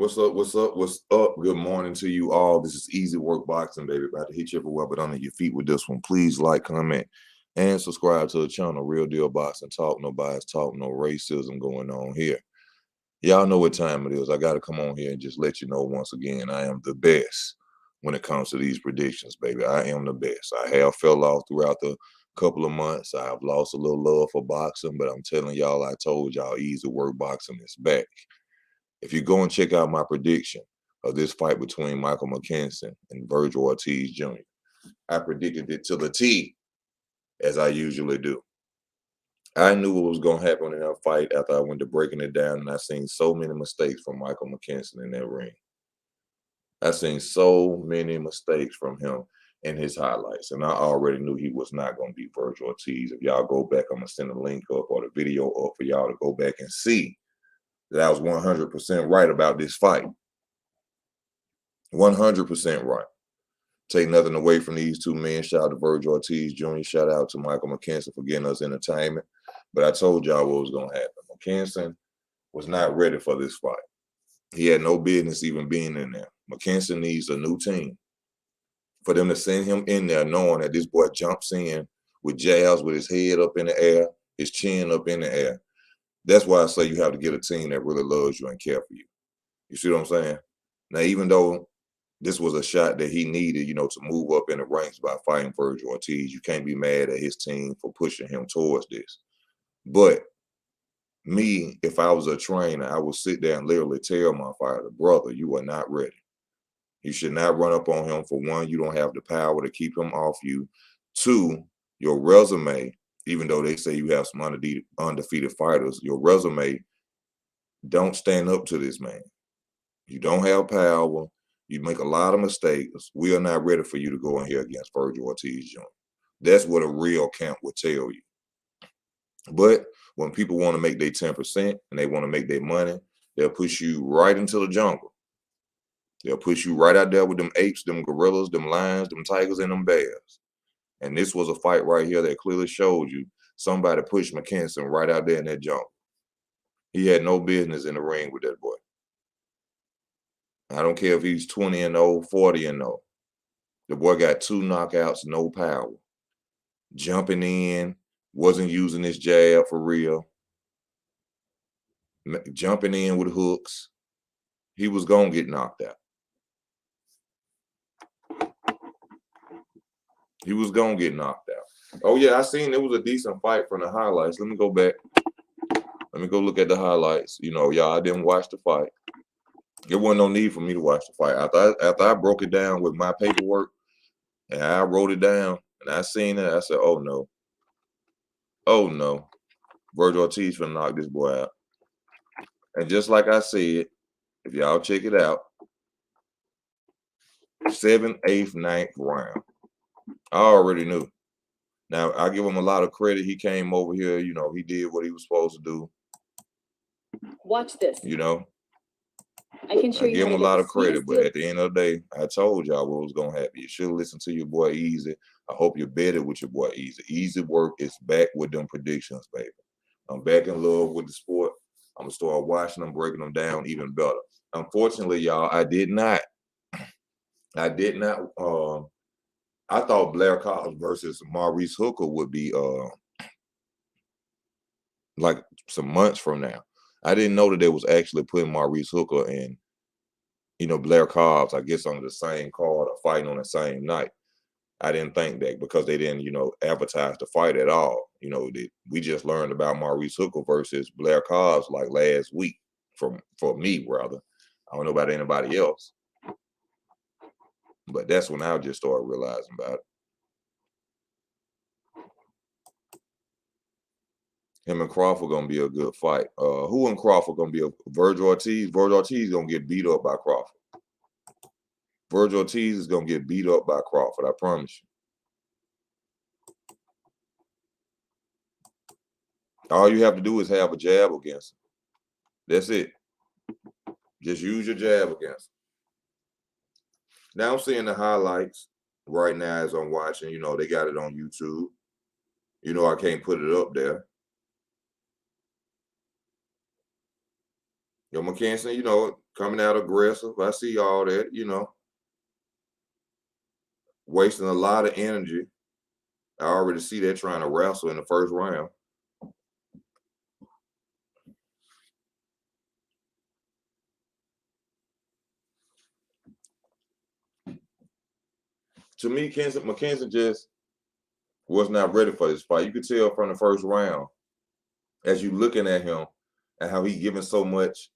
What's up? What's up? What's up? Good morning to you all. This is Easy Work Boxing, baby. About to hit you everywhere but under your feet with this one. Please like, comment, and subscribe to the channel. Real Deal Boxing Talk. No bias talk, no racism going on here. Y'all know what time it is. I got to come on here and just let you know once again, I am the best when it comes to these predictions, baby. I am the best. I have fell off throughout the couple of months. I have lost a little love for boxing, but I'm telling y'all, I told y'all Easy Work Boxing is back. If you go and check out my prediction of this fight between Michael Mckinson and Virgil Ortiz Jr., I predicted it to the T, as I usually do. I knew what was going to happen in that fight after I went to breaking it down, and I seen so many mistakes from Michael Mckinson in that ring. I seen so many mistakes from him in his highlights, and I already knew he was not going to beat Virgil Ortiz. If y'all go back, I'm going to send a link up or the video up for y'all to go back and see that I was 100% right about this fight. 100% right. Take nothing away from these two men. Shout out to Virgil Ortiz Jr. Shout out to Michael Mckinson for getting us entertainment. But I told y'all what was going to happen. Mckinson was not ready for this fight. He had no business even being in there. Mckinson needs a new team. For them to send him in there knowing that this boy jumps in with jabs, with his head up in the air, his chin up in the air. That's why I say you have to get a team that really loves you and care for you. You see what I'm saying? Now, even though this was a shot that he needed, to move up in the ranks by fighting Virgil Ortiz, you can't be mad at his team for pushing him towards this. But me, if I was a trainer, I would sit there and literally tell my fighter, brother, you are not ready. You should not run up on him. For one, you don't have the power to keep him off you. Two, your resume, even though they say you have some undefeated fighters, your resume don't stand up to this man. You don't have power. You make a lot of mistakes. We are not ready for you to go in here against Virgil Ortiz Jr. That's what a real camp would tell you. But when people want to make their 10% and they want to make their money, they'll push you right into the jungle. They'll push you right out there with them apes, them gorillas, them lions, them tigers, and them bears. And this was a fight right here that clearly showed you somebody pushed Mckinson right out there in that jungle. He had no business in the ring with that boy. I don't care if he's 20-0, 40-0. The boy got 2 knockouts, no power. Jumping in, wasn't using his jab for real. Jumping in with hooks. He was going to get knocked out. He was going to get knocked out. Oh, yeah, I seen it was a decent fight from the highlights. Let me go back. Let me go look at the highlights. Y'all, I didn't watch the fight. There wasn't no need for me to watch the fight. After I broke it down with my paperwork and I wrote it down and I seen it, I said, oh, no. Oh, no. Virgil Ortiz finna knock this boy out. And just like I said, if y'all check it out, 7th, 8th, 9th round. I already knew. Now, I give him a lot of credit. He came over here, he did what he was supposed to do. Watch this. I can show you. I give him a lot of credit, but at the end of the day, I told y'all what was going to happen. You should listen to your boy Easy. I hope you're better with your boy Easy. Easy Work is back with them predictions, baby. I'm back in love with the sport. I'm going to start watching them, breaking them down even better. Unfortunately, y'all, I did not. I thought Blair Cobbs versus Maurice Hooker would be like some months from now. I didn't know that they was actually putting Maurice Hooker and, Blair Cobbs, I guess, on the same card or fighting on the same night. I didn't think that because they didn't, advertise the fight at all. We just learned about Maurice Hooker versus Blair Cobbs like last week for me, rather. I don't know about anybody else. But that's when I just started realizing about it. Him and Crawford gonna be a good fight. Who and Crawford gonna be Virgil Ortiz? Virgil Ortiz gonna get beat up by Crawford. Virgil Ortiz is gonna get beat up by Crawford. I promise you. All you have to do is have a jab against him. That's it. Just use your jab against him. Now I'm seeing the highlights right now as I'm watching. They got it on YouTube. I can't put it up there. Mckinson, coming out aggressive. I see all that, wasting a lot of energy. I already see that trying to wrestle in the first round. To me, McKinson just was not ready for this fight. You could tell from the first round as you looking at him and how he giving so much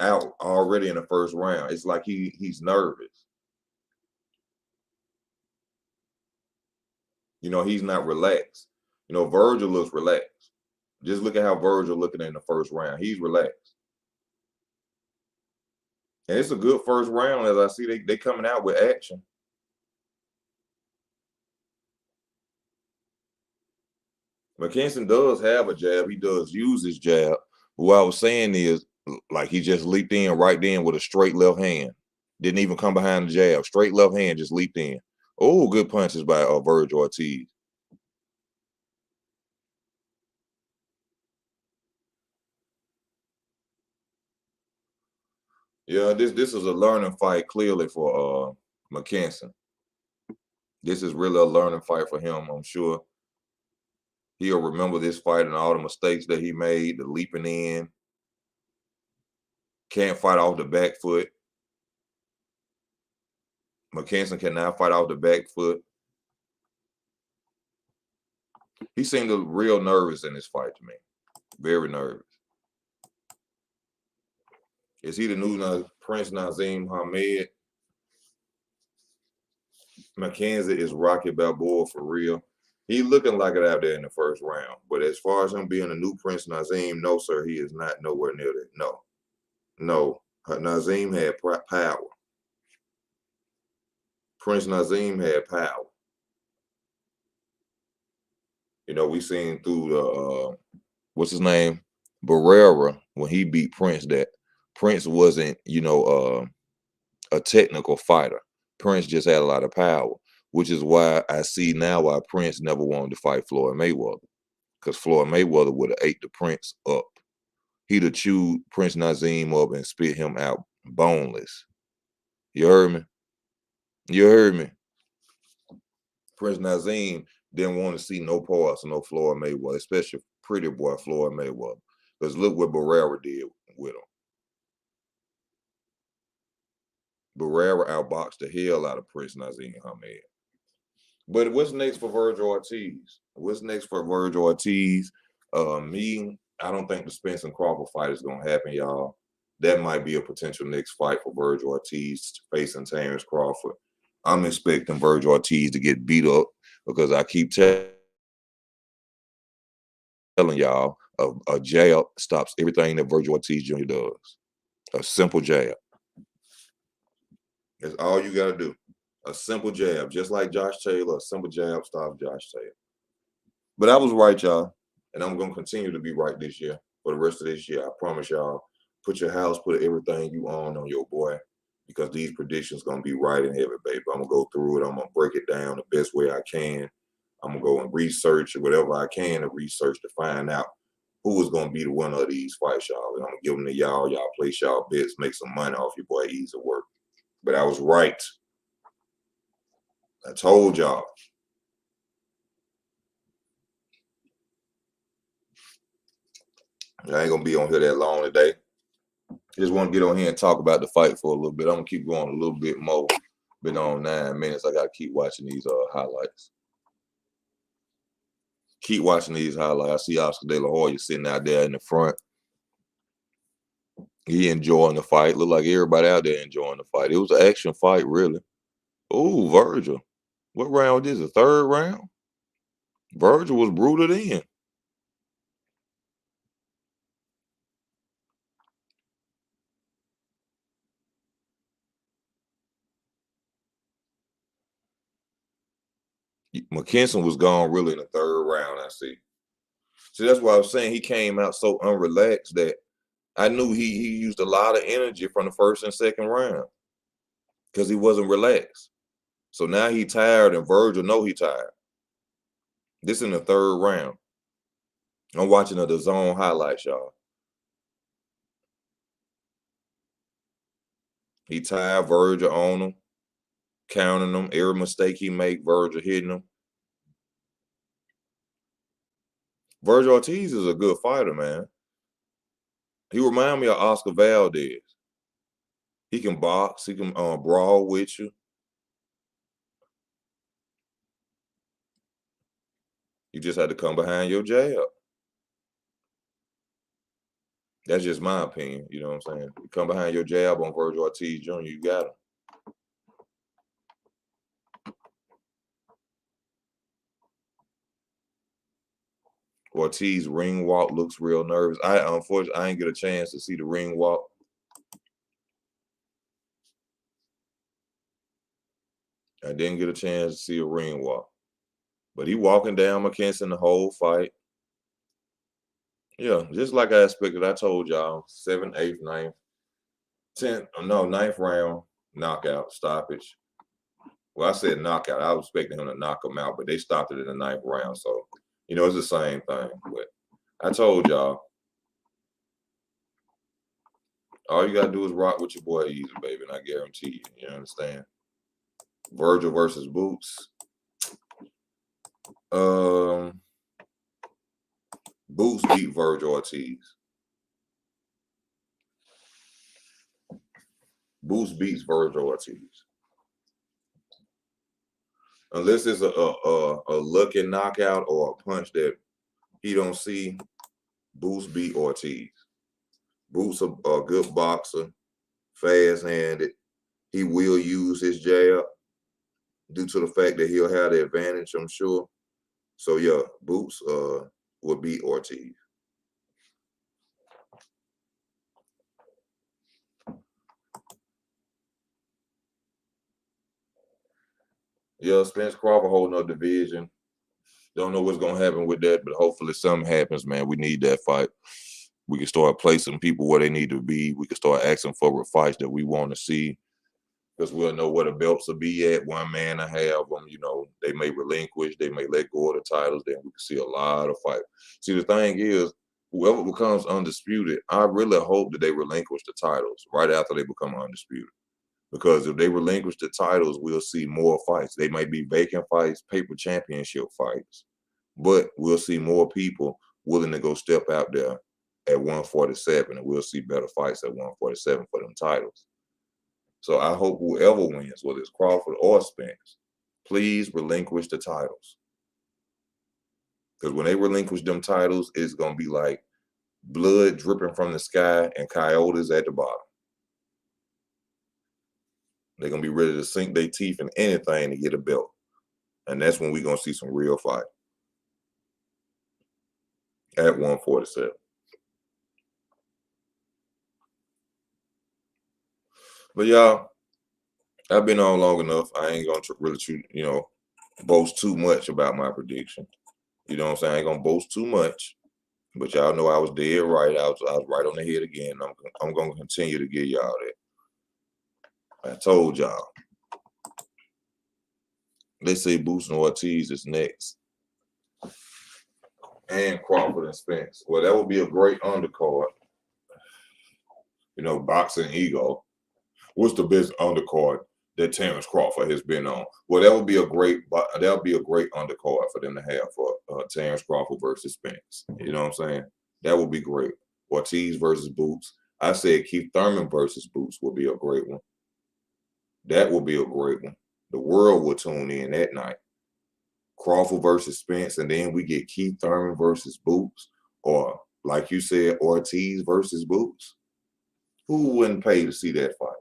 out already in the first round. It's like he's nervous. He's not relaxed. Virgil looks relaxed. Just look at how Virgil looking in the first round. He's relaxed. And it's a good first round as I see they coming out with action. Mckinson does have a jab. He does use his jab. What I was saying is, like, he just leaped in right then with a straight left hand. Didn't even come behind the jab. Straight left hand, just leaped in. Oh, good punches by Virgil Ortiz. Yeah, this is a learning fight clearly for Mckinson. This is really a learning fight for him. I'm sure he'll remember this fight and all the mistakes that he made, the leaping in, can't fight off the back foot. Mckinson cannot fight off the back foot. He seemed real nervous in this fight to me. Very nervous. Is he the new Prince Nazim Hamed? Mckenzie is Rocky Balboa for real. He looking like it out there in the first round. But as far as him being a new Prince Nazim, no, sir, he is not nowhere near that. No. No. Nazim had power. Prince Nazim had power. We seen through the what's his name? Barrera, when he beat Prince, that Prince wasn't, a technical fighter. Prince just had a lot of power, which is why I see now why Prince never wanted to fight Floyd Mayweather. Because Floyd Mayweather would have ate the Prince up. He'd have chewed Prince Nazim up and spit him out boneless. You heard me? You heard me? Prince Nazim didn't want to see no parts of no Floyd Mayweather, especially pretty boy Floyd Mayweather. Because look what Barrera did with him. Barrera outboxed the hell out of Prince Nazim Hamed. But what's next for Virgil Ortiz? What's next for Virgil Ortiz? I don't think the Spence and Crawford fight is going to happen, y'all. That might be a potential next fight for Virgil Ortiz facing Terrence Crawford. I'm expecting Virgil Ortiz to get beat up because I keep telling y'all a jab stops everything that Virgil Ortiz Jr. does. A simple jab. That's all you got to do. A simple jab, just like Josh Taylor, a simple jab stops Josh Taylor. But I was right, y'all. And I'm going to continue to be right this year for the rest of this year. I promise y'all. Put your house, put everything you own on your boy, because these predictions going to be right and heavy, baby. I'm going to go through it. I'm going to break it down the best way I can. I'm going to go and research whatever I can to research to find out who is going to be the winner of these fights, y'all. And I'm going to give them to y'all. Y'all place y'all bets, make some money off your boy Easy Work. But I was right. I told y'all. I ain't going to be on here that long today. Just want to get on here and talk about the fight for a little bit. I'm going to keep going a little bit more. Been on 9 minutes. I got to keep watching these highlights. Keep watching these highlights. I see Oscar De La Hoya sitting out there in the front. He enjoying the fight. Look like everybody out there enjoying the fight. It was an action fight, really. Oh, Virgil. What round is it? Third round? Virgil was brutal in. Mckinson was gone really in the third round, I see. So that's why I was saying he came out so unrelaxed that I knew he used a lot of energy from the first and second round because he wasn't relaxed. So now he tired and Virgil know he tired. This in the third round. I'm watching the zone highlights, y'all. He tied Virgil on him, counting him. Every mistake he make, Virgil hitting him. Virgil Ortiz is a good fighter, man. He remind me of Oscar Valdez. He can box. He can brawl with you. You just had to come behind your jab. That's just my opinion. You know what I'm saying? You come behind your jab on Virgil Ortiz Jr., you got him. Ortiz ring walk looks real nervous. Unfortunately, I didn't get a chance to see the ring walk. I didn't get a chance to see a ring walk. But he walking down Mckinson the whole fight. Yeah, just like I expected. I told y'all, 7th, 8th, 9th, 10th, no, 9th round, knockout, stoppage. Well, I said knockout. I was expecting him to knock him out, but they stopped it in the 9th round. So, you know, it's the same thing. But I told y'all, all you got to do is rock with your boy Easy, baby, and I guarantee you, you understand? Virgil versus Boots. Boots beat Virgil Ortiz. Boots beats Virgil Ortiz. Unless it's a lucky knockout or a punch that he don't see, Boots beat Ortiz. Boots a good boxer, fast-handed. He will use his jab due to the fact that he'll have the advantage, I'm sure. So yeah, Boots will beat Ortiz. Yeah, Spence Crawford holding up division. Don't know what's gonna happen with that, but hopefully something happens, man. We need that fight. We can start placing people where they need to be. We can start asking for fights that we want to see, because we'll know where the belts will be at. One man to have them, you know, they may relinquish, they may let go of the titles, then we can see a lot of fights. See, the thing is, whoever becomes undisputed, I really hope that they relinquish the titles right after they become undisputed. Because if they relinquish the titles, we'll see more fights. They might be vacant fights, paper championship fights, but we'll see more people willing to go step out there at 147, and we'll see better fights at 147 for them titles. So I hope whoever wins, whether it's Crawford or Spence, please relinquish the titles. Because when they relinquish them titles, it's going to be like blood dripping from the sky and coyotes at the bottom. They're going to be ready to sink their teeth in anything to get a belt. And that's when we're going to see some real fight at 147. But y'all, I've been on long enough. I ain't going to really, you know, boast too much about my prediction. You know what I'm saying? I ain't going to boast too much. But y'all know I was dead right. I was right on the head again. I'm going to continue to give y'all that. I told y'all. Let's say Boots and Ortiz is next. And Crawford and Spence. Well, that would be a great undercard. You know, boxing ego. What's the best undercard that Terrence Crawford has been on? Well, that would be a great undercard for them to have for Terrence Crawford versus Spence. You know what I'm saying? That would be great. Ortiz versus Boots. I said Keith Thurman versus Boots would be a great one. That would be a great one. The world will tune in that night. Crawford versus Spence, and then we get Keith Thurman versus Boots, or like you said, Ortiz versus Boots. Who wouldn't pay to see that fight?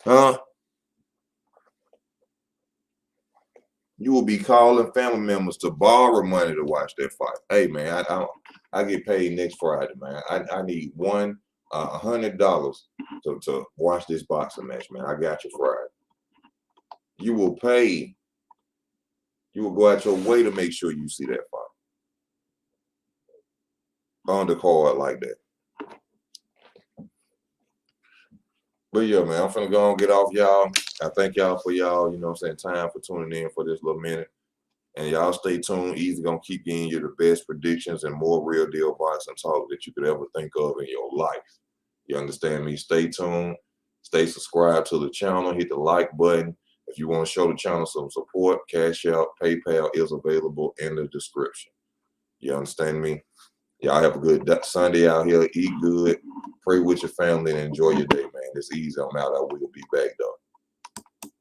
Huh? You will be calling family members to borrow money to watch that fight. Hey man, I get paid next Friday, man. I need $100 to watch this boxing match, man. I got you Friday. You will pay. You will go out your way to make sure you see that fight on the card like that. But yeah, man, I'm finna go and get off, y'all. I thank y'all for y'all, you know what I'm saying, time for tuning in for this little minute. And y'all stay tuned. Easy gonna keep getting you the best predictions and more real deal boxing talk that you could ever think of in your life. You understand me? Stay tuned. Stay subscribed to the channel. Hit the like button. If you want to show the channel some support, Cash App, PayPal is available in the description. You understand me? Y'all have a good Sunday out here. Eat good. Pray with your family and enjoy your day, man. It's easy. I'm out. I will be back, though.